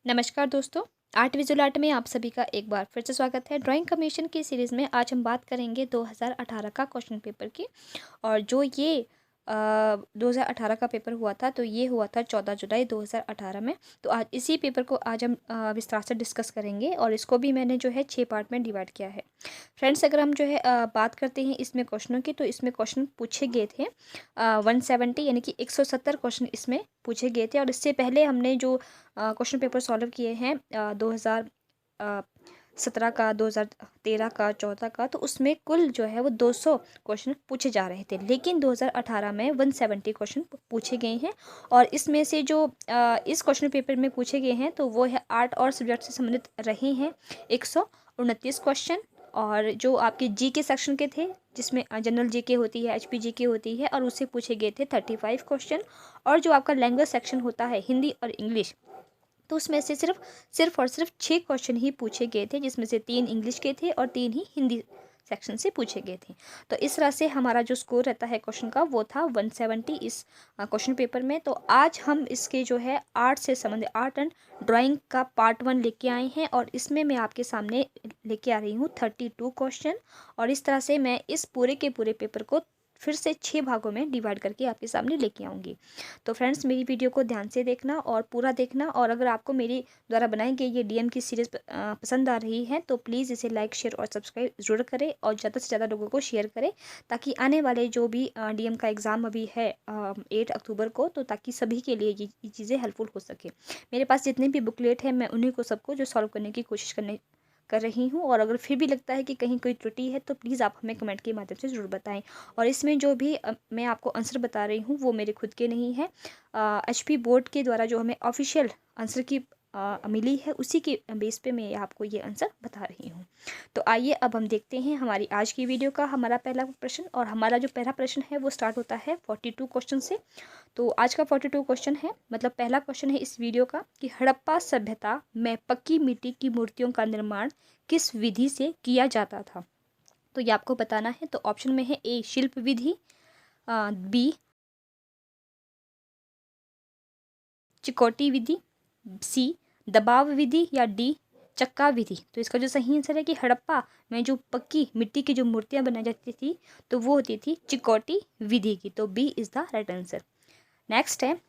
नमस्कार दोस्तों। Art visual art में आप सभी का एक बार फिर से स्वागत है। ड्राइंग कमीशन की सीरीज़ में आज हम बात करेंगे 2018 का क्वेश्चन पेपर की। और जो ये 2018 का पेपर हुआ था, तो ये हुआ था 14 जुलाई 2018 में। तो आज इसी पेपर को आज हम विस्तार से डिस्कस करेंगे और इसको भी मैंने जो है 6 पार्ट में डिवाइड किया है। फ्रेंड्स, अगर हम जो है बात करते हैं इसमें क्वेश्चनों की, तो इसमें क्वेश्चन पूछे गए थे 170 यानी कि 170 क्वेश्चन इसमें पूछे गए थे। और इससे पहले हमने जो क्वेश्चन पेपर सॉल्व किए हैं 2017 का, 2013 का, 14 का, तो उसमें कुल जो है वो 200 क्वेश्चन पूछे जा रहे थे। लेकिन 2018 में 170 क्वेश्चन पूछे गए हैं। और इसमें से जो इस क्वेश्चन पेपर में पूछे गए हैं, तो वो है आर्ट और सब्जेक्ट से संबंधित रहे हैं 129 क्वेश्चन। और जो आपके जी के सेक्शन के थे, जिसमें जनरल जी के होती है, एचपी जी के होती है, और उससे पूछे गए थे 35 क्वेश्चन। और जो आपका लैंग्वेज सेक्शन होता है, हिंदी और इंग्लिश, तो उसमें से सिर्फ और सिर्फ 6 क्वेश्चन ही पूछे गए थे, जिसमें से 3 इंग्लिश के थे और 3 ही हिंदी सेक्शन से पूछे गए थे। तो इस तरह से हमारा जो स्कोर रहता है क्वेश्चन का, वो था 170 इस क्वेश्चन पेपर में। तो आज हम इसके जो है आर्ट से संबंधित, आर्ट एंड ड्राइंग का पार्ट 1 लेके आए हैं। और इसमें मैं आपके सामने लेके आ रही हूँ 32 क्वेश्चन। और इस तरह से मैं इस पूरे के पूरे पेपर को फिर से 6 भागों में डिवाइड करके आपके सामने लेके आऊँगी। तो फ्रेंड्स, मेरी वीडियो को ध्यान से देखना और पूरा देखना। और अगर आपको मेरी द्वारा बनाई गई ये डीएम की सीरीज़ पसंद आ रही है, तो प्लीज़ इसे लाइक, शेयर और सब्सक्राइब ज़रूर करें और ज़्यादा से ज़्यादा लोगों को शेयर करें, ताकि आने वाले जो भी डीएम का एग्ज़ाम अभी है 8 अक्टूबर को, तो ताकि सभी के लिए ये चीज़ें हेल्पफुल हो सके। मेरे पास जितने भी बुकलेट हैं, मैं उन्हीं को सबको जो सॉल्व करने की कोशिश कर रही हूँ। और अगर फिर भी लगता है कि कहीं कोई त्रुटि है, तो प्लीज़ आप हमें कमेंट के माध्यम से ज़रूर बताएं। और इसमें जो भी मैं आपको आंसर बता रही हूँ, वो मेरे खुद के नहीं है। एचपी बोर्ड के द्वारा जो हमें ऑफिशियल आंसर की मिली है, उसी के बेस पे मैं आपको ये आंसर बता रही हूँ। तो आइए अब हम देखते हैं हमारी आज की वीडियो का हमारा पहला प्रश्न। और हमारा जो पहला प्रश्न है वो स्टार्ट होता है 42 क्वेश्चन से। तो आज का 42 क्वेश्चन है, मतलब पहला क्वेश्चन है इस वीडियो का, कि हड़प्पा सभ्यता में पक्की मिट्टी की मूर्तियों का निर्माण किस विधि से किया जाता था। तो ये आपको बताना है। तो ऑप्शन में है ए शिल्प विधि, बी चिकोटी विधि, सी दबाव विधि, या डी चक्का विधि। तो इसका जो सही आंसर है कि हड़प्पा में जो पक्की मिट्टी की जो मूर्तियां बनाई जाती थी, तो वो होती थी चिकोटी विधि की। तो B is the right answer. Next है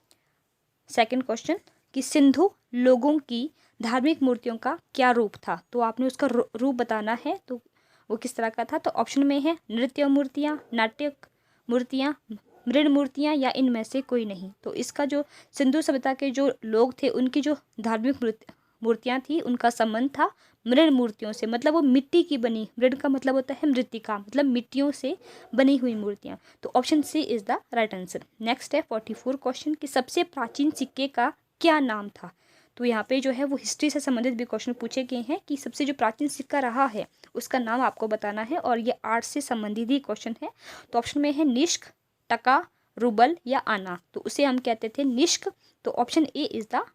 सेकंड क्वेश्चन, कि सिंधु लोगों की धार्मिक मूर्तियों का क्या रूप था। तो आपने उसका रूप बताना है, तो वो किस तरह का था। तो ऑप्शन में है नृत्य मूर्तियाँ, नाट्य मूर्तियाँ, मृण मूर्तियाँ, या इनमें से कोई नहीं। तो इसका जो सिंधु सभ्यता के जो लोग थे, उनकी जो धार्मिक मूर्तियाँ थी, उनका संबंध था मृण मूर्तियों से। मतलब वो मिट्टी की बनी, मृण का मतलब होता है मृतिका, मतलब मिट्टियों से बनी हुई मूर्तियाँ। तो option C is the right answer. Next है 44 क्वेश्चन, कि सबसे प्राचीन सिक्के का क्या नाम था। तो यहाँ पे जो है वो हिस्ट्री से संबंधित भी क्वेश्चन पूछे गए हैं, कि सबसे जो प्राचीन सिक्का रहा है उसका नाम आपको बताना है। और ये आर्ट से संबंधित ही क्वेश्चन है। तो ऑप्शन में है निष्क, टका, रूबल, या आना। तो उसे हम कहते थे निष्क। तो option A is the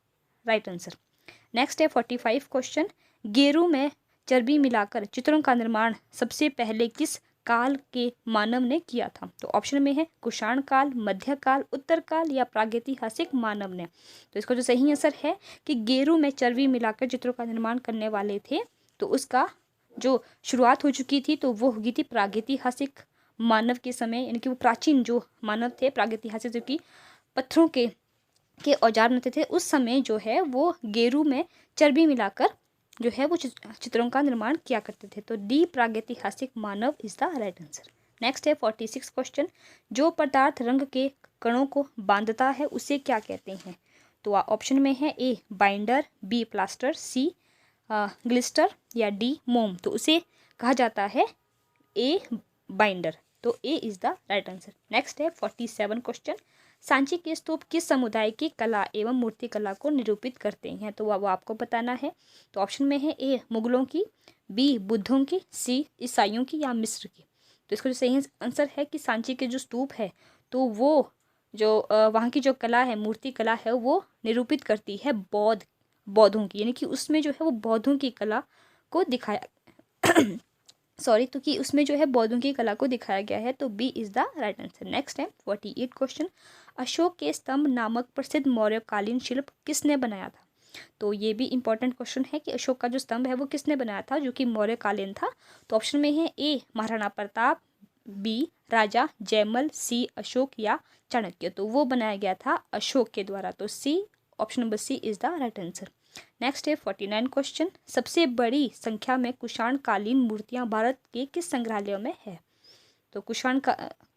right answer. Next है 45 क्वेश्चन, गेरू में चर्बी मिलाकर चित्रों का निर्माण सबसे पहले किस काल के मानव ने किया था। तो ऑप्शन में है कुषाण काल, मध्यकाल, उत्तर काल, या प्रागैतिहासिक मानव ने। तो इसका जो सही आंसर है कि गेरू में चर्बी मिलाकर चित्रों का निर्माण करने वाले थे, तो उसका जो शुरुआत हो चुकी थी, तो वो होगी थी प्रागैतिहासिक मानव के समय। यानी कि वो प्राचीन जो मानव थे प्रागैतिहासिक, जो कि पत्थरों के औजार बनते थे, उस समय जो है वो गेरू में चर्बी मिलाकर जो है वो चित्रों का निर्माण किया करते थे। तो डी प्रागैतिहासिक मानव is the right answer. Next है 46 क्वेश्चन, जो पदार्थ रंग के कणों को बांधता है उसे क्या कहते हैं। तो ऑप्शन में है ए बाइंडर, बी प्लास्टर, सी ग्लिस्टर, या डी मोम। तो उसे कहा जाता है ए बाइंडर। तो A is the right answer. Next है 47 क्वेश्चन, सांची के स्तूप किस समुदाय की कला एवं मूर्ति कला को निरूपित करते हैं। तो वो आपको बताना है। तो ऑप्शन में है ए मुगलों की, बी बुद्धों की, सी ईसाइयों की, या मिस्र की। तो इसका जो सही आंसर है कि सांची के जो स्तूप है, तो वो जो वहाँ की जो कला है, मूर्ति कला है, वो निरूपित करती है बौद्धों की। यानी कि उसमें जो है वो बौद्धों की कला को दिखाया सॉरी, तो कि उसमें जो है बौद्धों की कला को दिखाया गया है। तो B is the right answer. Next है 48 क्वेश्चन, अशोक के स्तंभ नामक प्रसिद्ध मौर्यकालीन शिल्प किसने बनाया था। तो ये भी इंपॉर्टेंट क्वेश्चन है कि अशोक का जो स्तंभ है वो किसने बनाया था, जो कि मौर्यकालीन था। तो ऑप्शन में है ए महाराणा प्रताप, बी राजा जयमल, सी अशोक या चाणक्य। तो वो बनाया गया था अशोक के द्वारा। तो C, option number C is the right answer. Next है 49 क्वेश्चन, सबसे बड़ी संख्या में कुषाण कालीन मूर्तियां भारत के किस संग्रहालय में है। तो कुषाण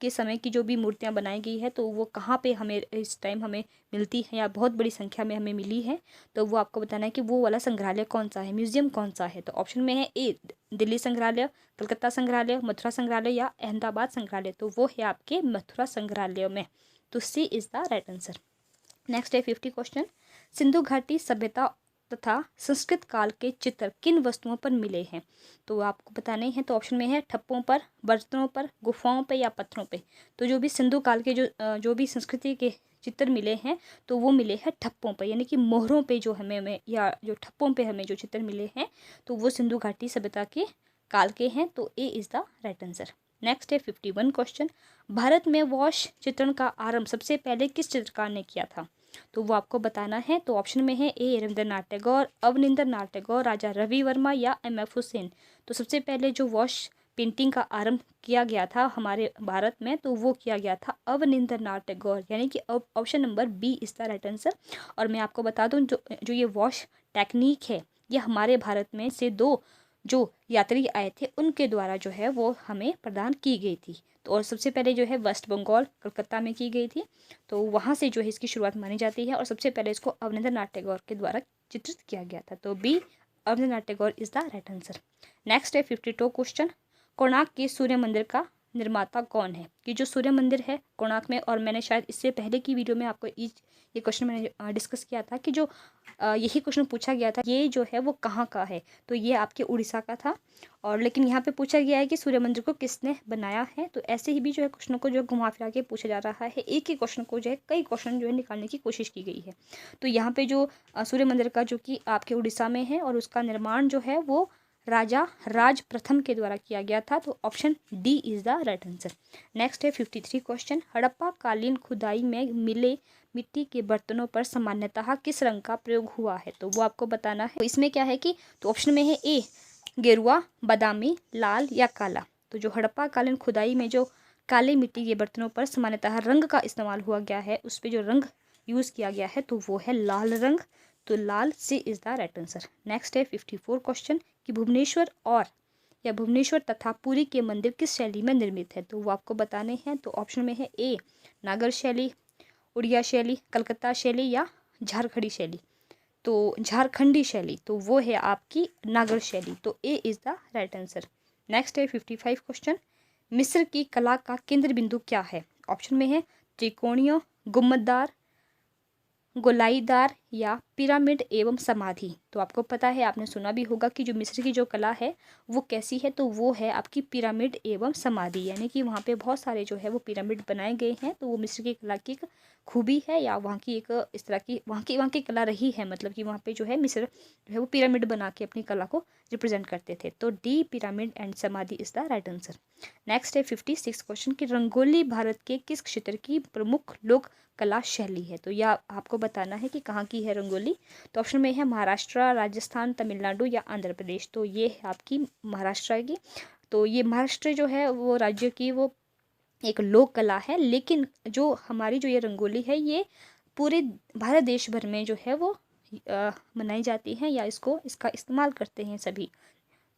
के समय की जो भी मूर्तियां बनाई गई है तो वो कहाँ पे हमें इस टाइम हमें मिलती है या बहुत बड़ी संख्या में हमें मिली है, तो वो आपको बताना है कि वो वाला संग्रहालय कौन सा है, म्यूजियम कौन सा है। तो ऑप्शन में है ए दिल्ली संग्रहालय, कलकत्ता संग्रहालय, मथुरा संग्रहालय या अहमदाबाद संग्रहालय। तो वो है आपके मथुरा संग्रहालय में। तो C is the right answer. Next है 50 क्वेश्चन, सिंधु घाटी सभ्यता तथा संस्कृत काल के चित्र किन वस्तुओं पर मिले हैं। तो आपको बताने हैं। तो ऑप्शन में है ठप्पों पर, बर्तनों पर, गुफाओं पे या पत्थरों पे। तो जो भी सिंधु काल के जो भी संस्कृति के चित्र मिले हैं तो वो मिले हैं ठप्पों पर, यानी कि मोहरों पे जो हमें या जो ठप्पों पे हमें जो चित्र मिले हैं तो वो सिंधु घाटी सभ्यता के काल के हैं। तो A is the right answer. Next है 51 क्वेश्चन, भारत में वॉश चित्रण का आरंभ सबसे पहले किस चित्रकार ने किया था। तो वो आपको बताना है। तो ऑप्शन में है ए रविंद्रनाथ टैगोर, अवनिंद्रनाथ टैगोर, राजा रवि वर्मा या एम.एफ. हुसैन। तो सबसे पहले जो वॉश पेंटिंग का आरंभ किया गया था हमारे भारत में तो वो किया गया था अवनिंद्रनाथ टैगोर, यानी कि option number B is the right answer. और मैं आपको बता दूं जो ये वॉश टेक्निक है ये हमारे भारत में से दो जो यात्री आए थे उनके द्वारा जो है वो हमें प्रदान की गई थी। तो और सबसे पहले जो है वेस्ट बंगाल कलकत्ता में की गई थी, तो वहाँ से जो है इसकी शुरुआत मानी जाती है और सबसे पहले इसको अवनिंद्रनाथ टैगोर के द्वारा चित्रित किया गया था। तो B Abanindranath Tagore is the right answer. Next है 52 क्वेश्चन, कोणार्क के सूर्य मंदिर का निर्माता कौन है। कि जो सूर्य मंदिर है कोणार्क में, और मैंने शायद इससे पहले की वीडियो में आपको ये क्वेश्चन मैंने डिस्कस किया था कि जो यही क्वेश्चन पूछा गया था ये जो है वो कहाँ का है। तो ये आपके उड़ीसा का था, और लेकिन यहाँ पे पूछा गया है कि सूर्य मंदिर को किसने बनाया है। तो ऐसे ही भी जो है क्वेश्चनों को जो है घुमा फिरा के पूछा जा रहा है, एक ही क्वेश्चन को जो है कई क्वेश्चन जो है निकालने की कोशिश की गई है। तो यहाँ पे जो सूर्य मंदिर का जो कि आपके उड़ीसा में है और उसका निर्माण जो है वो राजा राज प्रथम के द्वारा किया गया था। तो option D is the right answer. Next है 53 क्वेश्चन, हड़प्पा कालीन खुदाई में मिले मिट्टी के बर्तनों पर सामान्यतः किस रंग का प्रयोग हुआ है। तो वो आपको बताना है। तो इसमें क्या है कि तो ऑप्शन में है ए गेरुआ, बादामी, लाल या काला। तो जो हड़प्पा कालीन खुदाई में जो काले मिट्टी के बर्तनों पर सामान्यतः रंग का इस्तेमाल हुआ गया है, उस पर जो रंग यूज़ किया गया है तो वो है लाल रंग। तो लाल C is the right answer. Next है 54 क्वेश्चन कि भुवनेश्वर और या भुवनेश्वर तथा पुरी के मंदिर किस शैली में निर्मित है। तो वो आपको बताने हैं। तो ऑप्शन में है ए नागर शैली, उड़िया शैली, कलकत्ता शैली या झारखंडी शैली। तो झारखंडी शैली तो वो है आपकी नागर शैली। तो A is the right answer. Next है 55 क्वेश्चन, मिस्र की कला का केंद्र बिंदु क्या है। ऑप्शन में है त्रिकोणीय, गुम्मददार, गोलाईदार या पिरामिड एवं समाधि। तो आपको पता है, आपने सुना भी होगा कि जो मिस्र की जो कला है वो कैसी है। तो वो है आपकी पिरामिड एवं समाधि, यानी कि वहाँ पे बहुत सारे जो है वो पिरामिड बनाए गए हैं। तो वो मिस्र की कला की एक खूबी है या वहाँ की एक इस तरह की वहाँ की कला रही है, मतलब कि वहाँ पे जो है मिस्र जो है वो पिरामिड बना के अपनी कला को रिप्रेजेंट करते थे। तो डी पिरामिड एंड समाधि is the right answer. Next है 56 क्वेश्चन कि रंगोली भारत के किस क्षेत्र की प्रमुख लोक कला शैली है। तो यह आपको बताना है कि कहाँ की है रंगोली। तो ऑप्शन में है महाराष्ट्र, राजस्थान, तमिलनाडु या आंध्र प्रदेश। तो ये है आपकी महाराष्ट्र की। तो ये महाराष्ट्र जो है वो राज्य की वो एक लोक कला है, लेकिन जो हमारी जो ये रंगोली है ये पूरे भारत देश भर में जो है वो मनाई जाती है या इसका इस्तेमाल करते हैं सभी।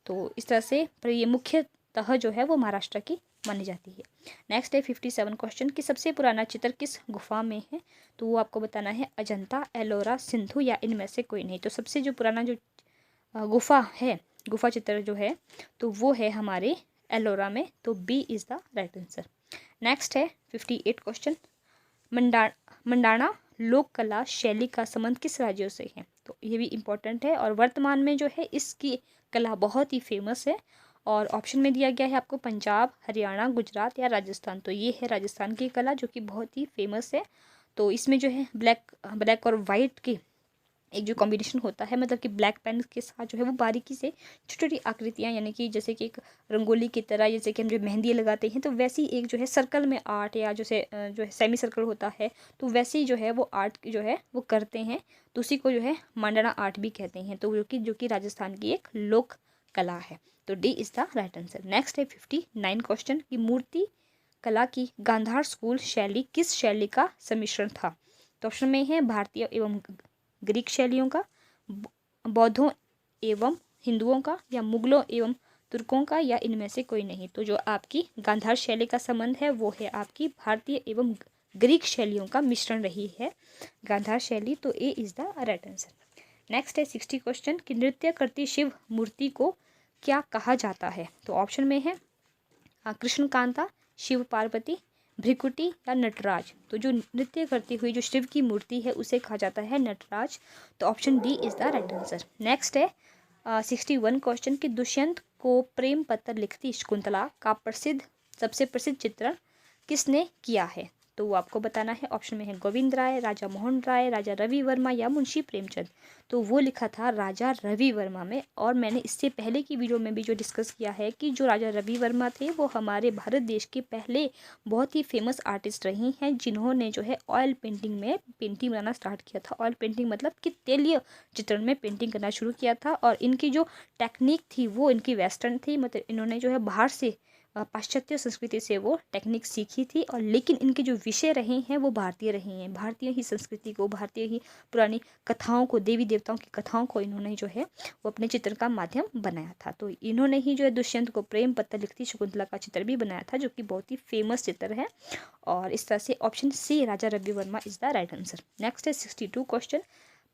तो इस तरह से पर ये मुख्यतः जो है वो महाराष्ट्र की मानी जाती है। नेक्स्ट है 57 क्वेश्चन कि सबसे पुराना चित्र किस गुफा में है। तो वो आपको बताना है अजंता, एलोरा, सिंधु या इनमें से कोई नहीं। तो सबसे जो पुराना जो गुफा है, गुफा चित्र जो है तो वो है हमारे एलोरा में। तो B is the right answer. Next है 58 क्वेश्चन, मंडाना लोक कला शैली का संबंध किस राज्यों से है। तो ये भी इम्पोर्टेंट है और वर्तमान में जो है इसकी कला बहुत ही फेमस है। और ऑप्शन में दिया गया है आपको पंजाब, हरियाणा, गुजरात या राजस्थान। तो ये है राजस्थान की कला जो कि बहुत ही फेमस है। तो इसमें जो है ब्लैक और वाइट की एक जो कॉम्बिनेशन होता है, मतलब कि ब्लैक पेन के साथ जो है वो बारीकी से छोटी छोटी आकृतियाँ, यानी कि जैसे कि एक रंगोली की तरह, जैसे कि हम जो मेहंदी लगाते हैं तो वैसी एक जो है सर्कल में आर्ट, या जैसे जो है सेमी सर्कल होता है, तो वैसे ही जो है वो आर्ट जो है वो करते हैं, तो उसी को जो है मांडना आर्ट भी कहते हैं। तो जो कि राजस्थान की एक लोक कला है। तो D is the right answer. Next है 59 क्वेश्चन की मूर्ति कला की गांधार स्कूल शैली किस शैली का सम्मिश्रण था? तो ऑप्शन में है भारतीय एवं ग्रीक शैलियों का, बौद्धों एवं हिंदुओं का, या मुगलों एवं तुर्कों का, या इनमें से कोई नहीं। तो जो आपकी गांधार शैली का संबंध है वो है आपकी भारतीय एवं ग्रीक शैलियों का मिश्रण रही है गांधार शैली। तो A is the right answer. Next है 60 क्वेश्चन कि नृत्य करती शिव मूर्ति को क्या कहा जाता है? तो ऑप्शन में है कृष्णकांता, शिव पार्वती, भृकुटी, या नटराज। तो जो नृत्य करती हुई जो शिव की मूर्ति है उसे कहा जाता है नटराज। तो option D is the right answer. Next है 61 क्वेश्चन कि दुष्यंत को प्रेम पत्र लिखती शकुंतला का सबसे प्रसिद्ध चित्रण किसने किया है? तो वो आपको बताना है। ऑप्शन में है गोविंद राय, राजा मोहन राय, राजा रवि वर्मा, या मुंशी प्रेमचंद। तो वो लिखा था राजा रवि वर्मा में। और मैंने इससे पहले की वीडियो में भी जो डिस्कस किया है कि जो राजा रवि वर्मा थे वो हमारे भारत देश के पहले बहुत ही फेमस आर्टिस्ट रही हैं, जिन्होंने जो है ऑयल पेंटिंग में पेंटिंग बनाना स्टार्ट किया था। ऑयल पेंटिंग मतलब कि तेलीय चित्रण में पेंटिंग करना शुरू किया था। और इनकी जो टेक्निक थी वो इनकी वेस्टर्न थी, मतलब इन्होंने जो है बाहर से पाश्चात्य संस्कृति से वो टेक्निक सीखी थी। और लेकिन इनके जो विषय रहे हैं वो भारतीय रहे हैं। भारतीय ही संस्कृति को, भारतीय ही पुरानी कथाओं को, देवी देवताओं की कथाओं को इन्होंने जो है वो अपने चित्र का माध्यम बनाया था। तो इन्होंने ही जो है दुष्यंत को प्रेम पत्र लिखती शकुंतला का चित्र भी बनाया था, जो कि बहुत ही फेमस चित्र है। और इस तरह से option C Raja Ravi Varma is the right answer. Next है 62 क्वेश्चन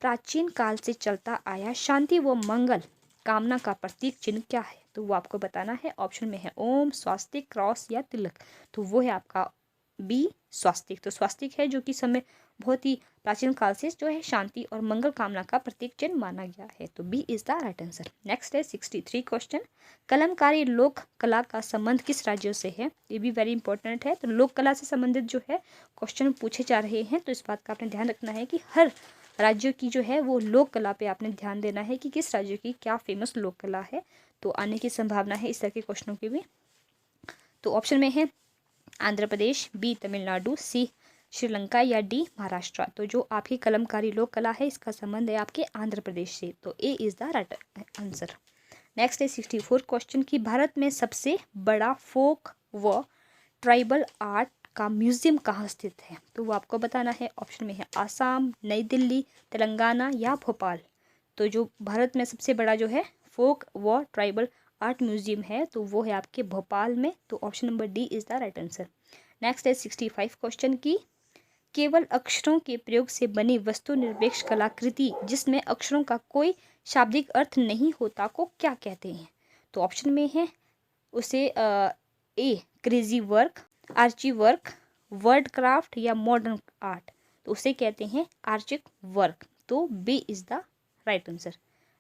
प्राचीन काल से चलता आया शांति व मंगल कामना का प्रतीक चिन्ह क्या है? तो वो आपको बताना है। ऑप्शन में है ओम, स्वास्तिक, क्रॉस, या तिलक। तो वो है आपका बी स्वास्तिक। तो स्वास्तिक है जो कि समय बहुत ही प्राचीन काल से जो है शांति और मंगल कामना का प्रतीक चिन्ह माना गया है। तो B is the right answer. Next है 63 क्वेश्चन कलमकारी लोक कला का संबंध किस राज्यों से है? ये भी वेरी इंपॉर्टेंट है। तो लोक कला से संबंधित जो है क्वेश्चन पूछे जा रहे हैं, तो इस बात का आपने ध्यान रखना है कि हर राज्यों की जो है वो लोक कला पे आपने ध्यान देना है कि किस राज्य की क्या फेमस लोक कला है। तो आने की संभावना है इस तरह के क्वेश्चनों की भी। तो ऑप्शन में है आंध्र प्रदेश, बी तमिलनाडु, सी श्रीलंका, या डी महाराष्ट्र। तो जो आपकी कलमकारी लोक कला है इसका संबंध है आपके आंध्र प्रदेश से। तो A is the right answer. Next है 64 क्वेश्चन की भारत में सबसे बड़ा फोक व ट्राइबल आर्ट का म्यूजियम कहाँ स्थित है? तो वो आपको बताना है। ऑप्शन में है आसाम, नई दिल्ली, तेलंगाना, या भोपाल। तो जो भारत में सबसे बड़ा जो है फोक व ट्राइबल आर्ट म्यूजियम है तो वो है आपके भोपाल में। तो option number D is the right answer. Next है 65 क्वेश्चन की केवल अक्षरों के प्रयोग से बनी वस्तु निरपेक्ष कलाकृति जिसमें अक्षरों का कोई शाब्दिक अर्थ नहीं होता को क्या कहते हैं? तो ऑप्शन में है उसे ए क्रेजी वर्क, आर्ची वर्क, वर्ड क्राफ्ट, या मॉडर्न आर्ट। तो उसे कहते हैं आर्चिक वर्क। तो B is the right answer.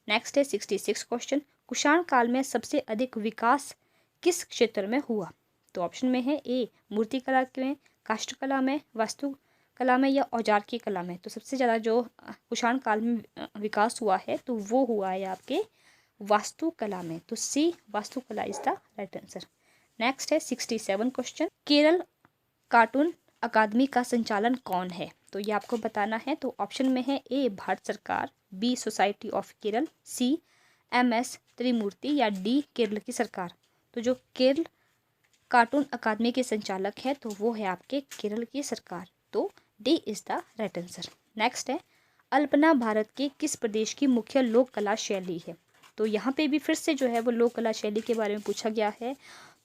Next है 66 क्वेश्चन कुषाण काल में सबसे अधिक विकास किस क्षेत्र में हुआ? तो ऑप्शन में है ए मूर्तिकला में, काष्ठकला में, वास्तुकला में, या औजार की कला में। तो सबसे ज़्यादा जो कुषाण काल में विकास हुआ है तो वो हुआ है आपके वास्तुकला में। तो सी वास्तुकला is the right answer. Next है 67 क्वेश्चन केरल कार्टून अकादमी का संचालन कौन है? तो ये आपको बताना है। तो ऑप्शन में है ए भारत सरकार, B society of Kerala, C MS Trimurti, या डी केरल की सरकार। तो जो केरल कार्टून अकादमी के संचालक है तो वो है आपके केरल की सरकार। तो D is the right answer. Next है अल्पना भारत के किस प्रदेश की मुख्य लोक कला शैली है? तो यहाँ पे भी फिर से जो है वो लोक कला शैली के बारे में पूछा गया है।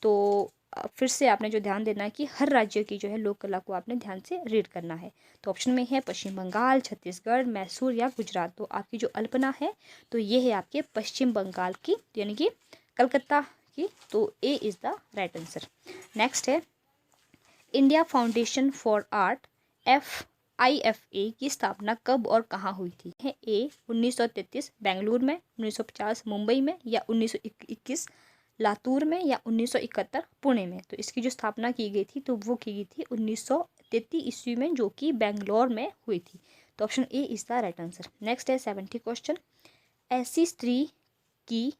तो फिर से आपने जो ध्यान देना है कि हर राज्य की जो है लोक कला को आपने ध्यान से रीड करना है। तो ऑप्शन में है पश्चिम बंगाल, छत्तीसगढ़, मैसूर, या गुजरात। तो आपकी जो अल्पना है तो ये है आपके पश्चिम बंगाल की, यानी कि कलकत्ता की। तो A is the right answer. Next है India Foundation for Art IFA की स्थापना कब और कहाँ हुई थी? है ए 1933 बेंगलुरु में, 1950 मुंबई में, या 1921 लातूर में, या 1971 पुणे में। तो इसकी जो स्थापना की गई थी तो वो की गई थी 1933 ईस्वी में, जो कि बेंगलोर में हुई थी। तो option A is the right answer. Next है 70 क्वेश्चन। ऐसी स्त्री की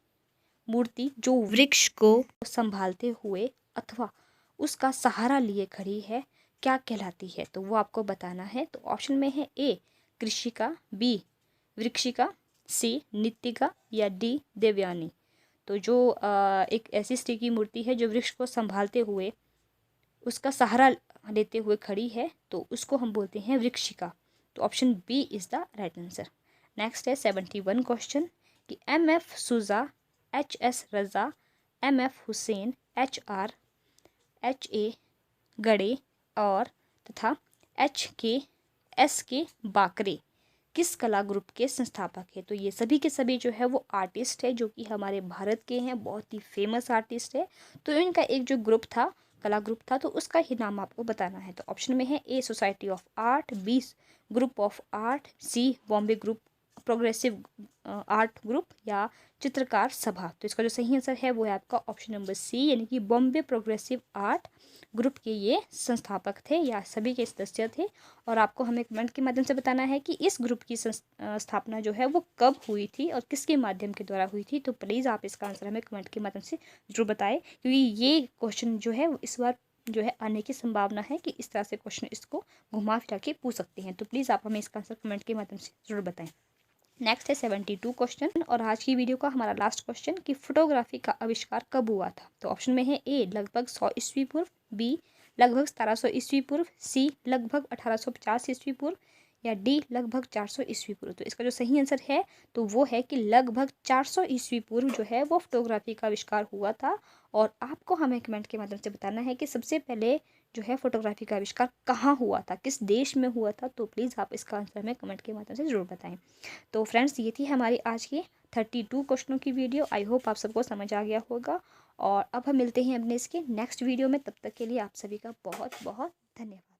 मूर्ति जो वृक्ष को संभालते हुए अथवा उसका सहारा लिए खड़ी है क्या कहलाती है? तो वो आपको बताना है। तो ऑप्शन में है ए कृषिका, बी वृक्षिका, सी नित्तिका या डी देवयानी। तो जो एक ऐसी स्त्री की मूर्ति है जो वृक्ष को संभालते हुए उसका सहारा लेते हुए खड़ी है तो उसको हम बोलते हैं वृक्षिका। तो option B is the right answer. Next है 71 क्वेश्चन कि M F Souza, H S Raza, M F Husain, H R H A Gade और तथा एच के एस के बाकरे किस कला ग्रुप के संस्थापक है? तो ये सभी के सभी जो है वो आर्टिस्ट है जो कि हमारे भारत के हैं, बहुत ही फेमस आर्टिस्ट है। तो इनका एक जो ग्रुप था, कला ग्रुप था, तो उसका ही नाम आपको बताना है। तो ऑप्शन में है A society of art, B group of art, C Bombay group progressive art group या चित्रकार सभा। तो इसका जो सही आंसर है वो है आपका ऑप्शन नंबर सी, यानी कि बॉम्बे प्रोग्रेसिव आर्ट ग्रुप के ये संस्थापक थे या सभी के सदस्य थे। और आपको हमें कमेंट के माध्यम से बताना है कि इस ग्रुप की स्थापना जो है वो कब हुई थी और किसके माध्यम के द्वारा हुई थी। तो प्लीज़ आप इसका आंसर हमें कमेंट के माध्यम से जरूर बताएं, क्योंकि ये क्वेश्चन जो है इस बार जो है आने की संभावना है कि इस तरह से क्वेश्चन इसको घुमा फिरा के पूछ सकते हैं। तो प्लीज़ आप हमें इसका आंसर कमेंट के माध्यम से जरूर बताएं। नेक्स्ट है 72 क्वेश्चन और आज की वीडियो का हमारा लास्ट क्वेश्चन कि फोटोग्राफी का आविष्कार कब हुआ था? तो ऑप्शन में है ए लगभग 100 ईस्वी पूर्व, बी लगभग 1700 ईस्वी पूर्व, सी लगभग 1850 ईस्वी पूर्व या डी लगभग 400 ईस्वी पूर्व। तो इसका जो सही आंसर है तो वो है कि लगभग 400 ईस्वी पूर्व जो है वो फोटोग्राफी का आविष्कार हुआ था। और आपको हमें कमेंट के माध्यम से बताना है कि सबसे पहले जो है फोटोग्राफी का आविष्कार कहाँ हुआ था, किस देश में हुआ था। तो प्लीज़ आप इसका आंसर हमें कमेंट के माध्यम से ज़रूर बताएं। तो फ्रेंड्स ये थी हमारी आज की 32 क्वेश्चनों की वीडियो। आई होप आप सबको समझ आ गया होगा और अब हम मिलते हैं अपने इसके नेक्स्ट वीडियो में। तब तक के लिए आप सभी का बहुत बहुत धन्यवाद।